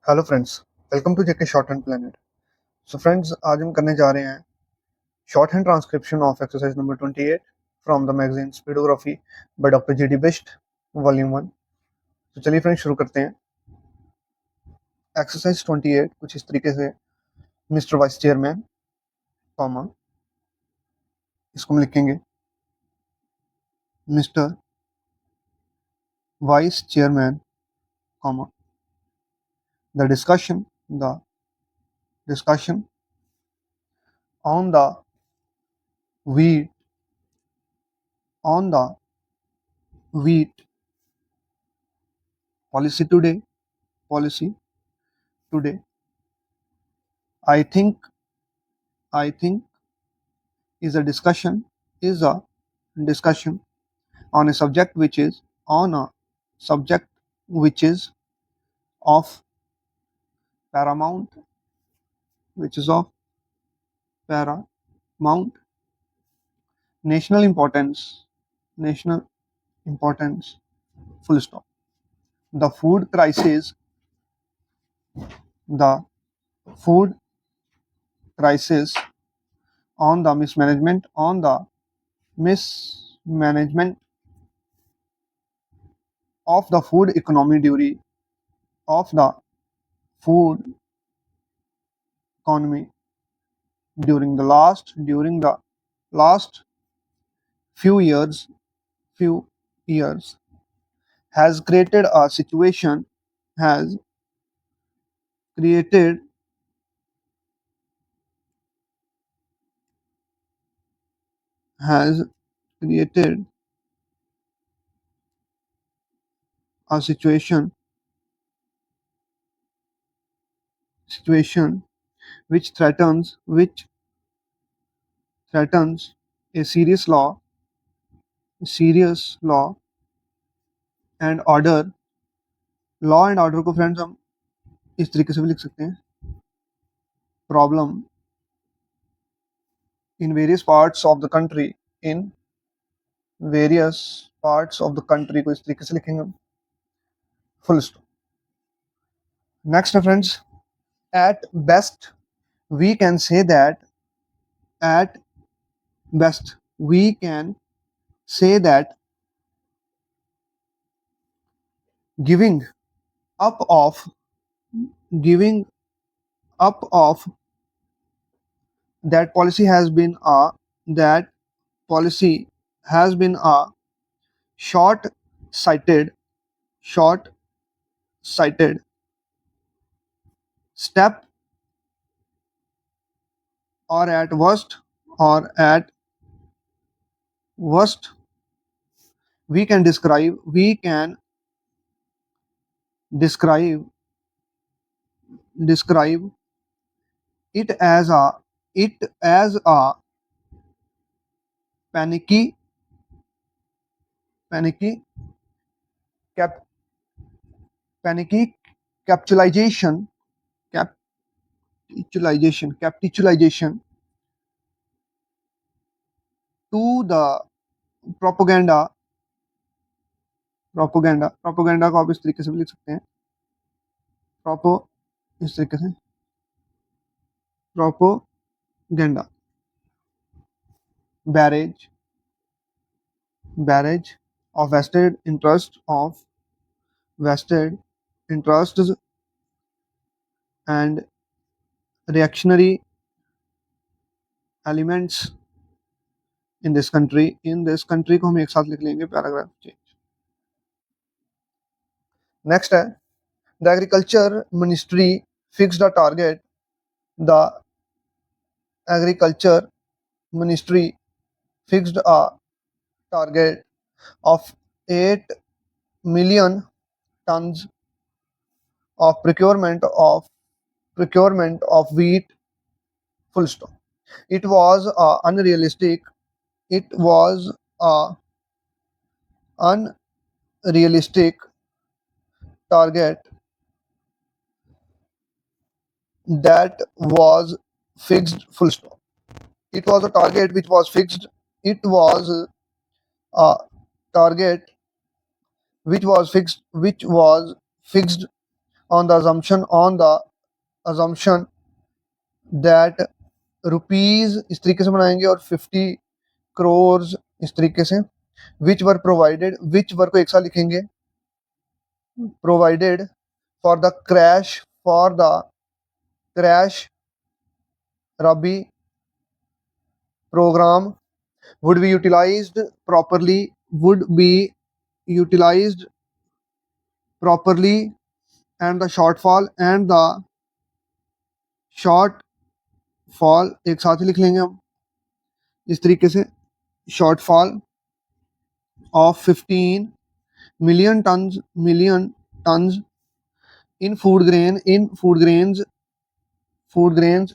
Hello friends, welcome to JK shorthand planet. So friends, आज हम करने जा रहे हैं shorthand transcription of exercise number 28 from the magazine speedography by doctor G D Bisht volume 1। तो चलिए फ्रेंड्स, शुरू करते हैं। एक्सरसाइज 28 कुछ इस तरीके से, मिस्टर वाइस चेयरमैन, कॉमा, इसको हम लिखेंगे mister vice chairman, comma, the discussion on the wheat on the wheat policy today. I think is a discussion on a subject which is of paramount paramount national importance, full stop. The food crisis the food crisis on the mismanagement of the food economy during the last few years has created a situation has created a situation which threatens a serious and order को friends हम इस तरीके से भी लिख सकते हैं, problem in various parts of the country को इस तरीके से लिखेंगे हम, फुल स्टॉप। नेक्स्ट है friends, at best we can say that giving up of that policy has been a short-sighted step, or at worst we can describe it as a panicky capitulation to the propaganda को आप इस तरीके से भी लिख सकते हैं, इस तरीके से propaganda, barrage of vested interests and reactionary elements in this country को हम एक साथ लिख लेंगे, पैराग्राफ चेंज। नेक्स्ट है, the agriculture ministry fixed a target of 8 million tons of procurement of wheat, full stop. It was a unrealistic target that was fixed, full stop. It was a target which was fixed. It was a target which was fixed on the assumption that rupees इस तरीके से बनाएंगे और 50 crores इस तरीके से, which were provided, which were को एक साथ लिखेंगे, provided for the crash Rabi program would be utilized properly, and the shortfall एक साथ ही लिख लेंगे हम इस तरीके से, shortfall of 15 million tons in food grains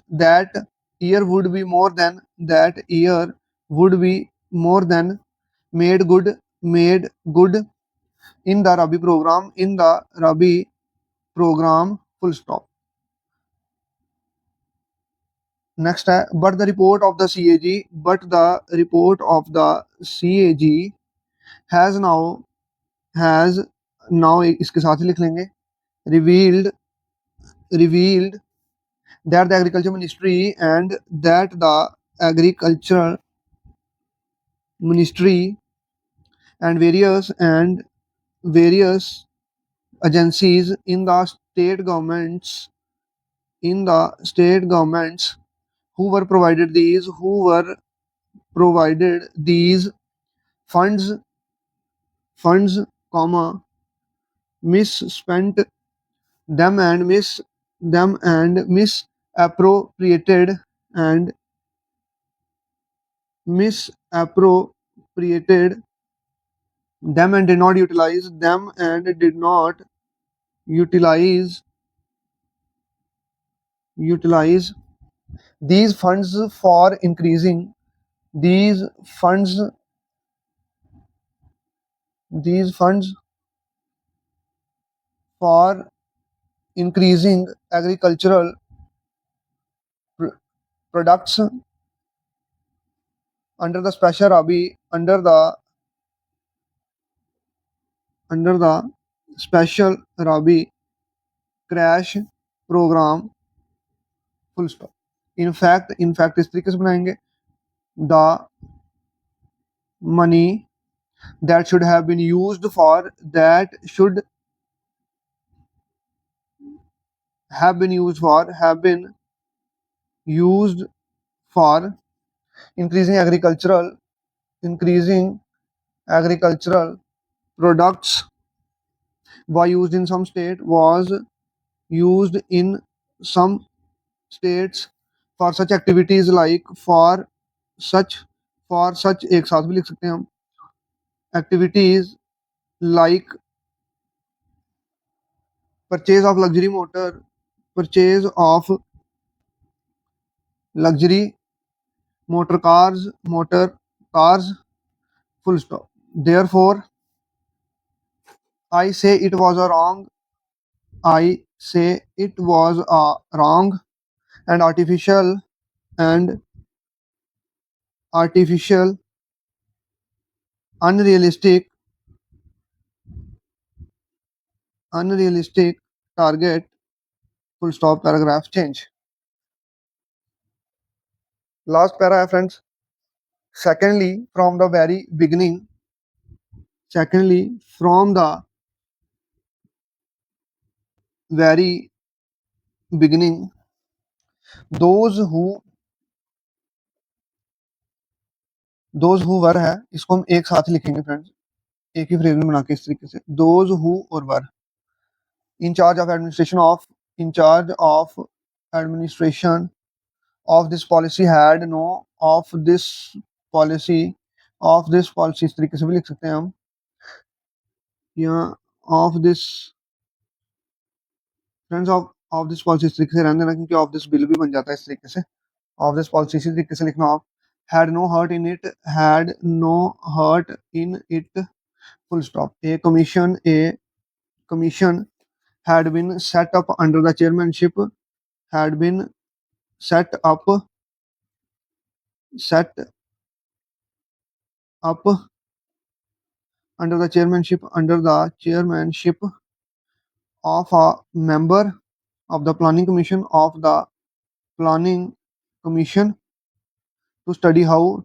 that year would be more than made good in the Rabi program, full stop. Next है, but the report of the CAG has now इसके साथ ही लिख लेंगे, revealed that the agriculture ministry and various agencies in the state governments who were provided these funds, misspent them and misappropriated them and did not utilize these funds for increasing agricultural products under the special Rabi crash program, full stop. In fact इस तरीके से बनाएंगे, the money that should have been used for increasing agricultural products was used in some states for such activities like for such एक साथ भी लिख सकते हैं हम, activities like purchase of luxury motor cars, full stop. Therefore, I say it was a wrong and artificial unrealistic target, full stop, paragraph change. Last para, friends. Secondly, from the very beginning, those who were है, इसको हम एक साथ लिखेंगे friends, एक ही phrase में बना के इस तरीके से, those who और were in charge of administration of this policy had no of this policy इस तरीके से भी लिख सकते हैं हम, या of this friends of this policy इस तरीके से रहने देना, क्योंकि of this bill भी बन जाता है इस तरीके से, of this policy इसी तरीके से लिखना, आप had no hurt in it, full stop. A commission had been set up under the chairmanship under the chairmanship of a member of the planning commission to study how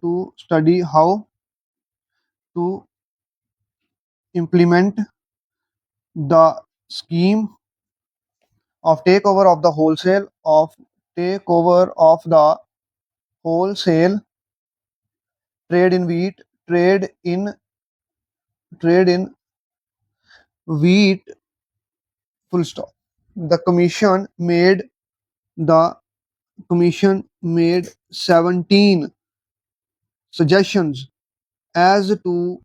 to implement the scheme of takeover of the wholesale trade in wheat trade in trade in wheat full stop. The commission made 17 suggestions as to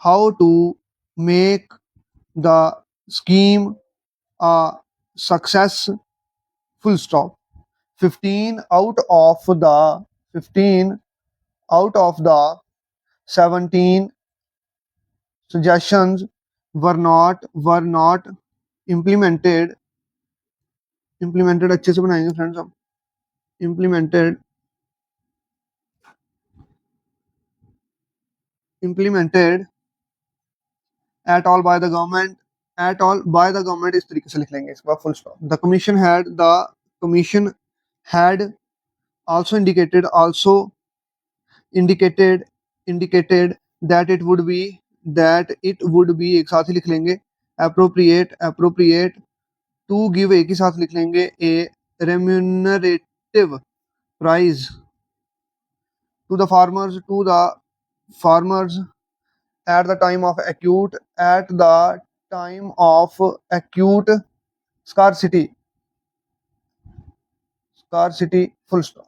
how to make the scheme a success full stop. 15 out of the 17 suggestions were not implemented अच्छे से बनाएंगे friends हम implemented at all by the government इस तरीके से लिख लेंगे इसके बाद full stop. The commission had also indicated that it would be एक साथ ही लिख लेंगे appropriate to give एक ही साथ लिख लेंगे a remunerative prize to the farmers at the time of acute scarcity full stop.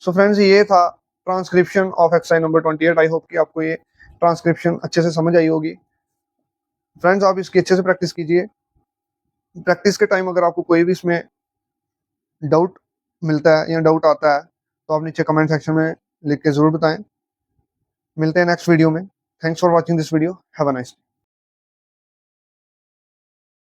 So friends ये था transcription of exercise number 28. I hope कि आपको ये ट्रांसक्रिप्शन अच्छे से समझ आई होगी. फ्रेंड्स आप इसकी अच्छे से प्रैक्टिस कीजिए. प्रैक्टिस के टाइम अगर आपको कोई भी इसमें डाउट मिलता है या डाउट आता है तो आप नीचे कमेंट सेक्शन में लिख के ज़रूर बताएं. मिलते हैं नेक्स्ट वीडियो में. Thanks for watching this video. Have a nice day.